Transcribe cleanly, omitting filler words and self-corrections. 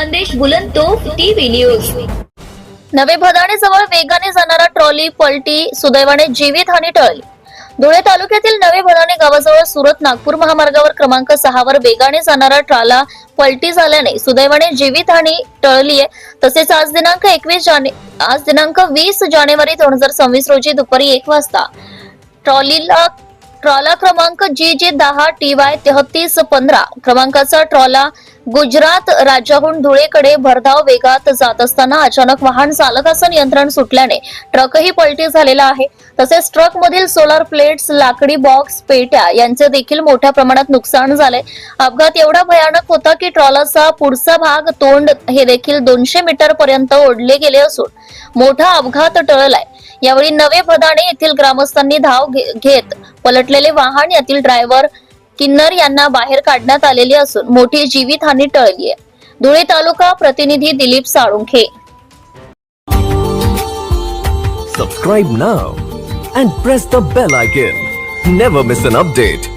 Khandesh बुलंदतोफ TV news. नवे भदाणेजवळ वेगाने जाणारा ट्रॉली पलटी, सुदैवाने जीवितहानी टळली। धुळे तालुक्यातील नवे भदाणे गावाजवळ सुरत नागपूर महामार्गावर क्रमांक 6 वर वेगाने जाणारा ट्राला पलटी झाल्याने सुदैवाने जीवितहानी टळली आहे। तसेच आज दिनांक 20 जानेवारी 2026 रोजी दुपारी 1 वाजता ट्रॉला क्रमांक GJ10 TY 3315 क्रमांकाचा ट्रॉला गुजरात राज्याहून धुळेकडे भरधाव वेगात जात असताना अचानक वाहन चालकाचं नियंत्रण सुटल्याने ट्रकही पलटी झालेला आहे। तसेच ट्रक मधील सोलार प्लेट्स, लाकडी बॉक्स, पेट्या यांचे देखील मोठ्या प्रमाणात नुकसान झाले। अपघात एवढा भयानक होता की ट्रॉलाचा पुढचा भाग, तोंड हे देखील 200 मीटर पर्यंत ओढले गेले असून मोठा अपघात टळलाय। यावेळी नवे भदाणे येथील ग्रामस्थांनी धाव घेत पलटलेले वाहन यातील ड्रायव्हर किन्नर यांना बाहेर काढण्यात आलेली असून मोठी जीवितहानी टळली आहे। धुळे तालुका प्रतिनिधी Dilip Salunkhe. Subscribe now and press the bell icon. Never miss an update.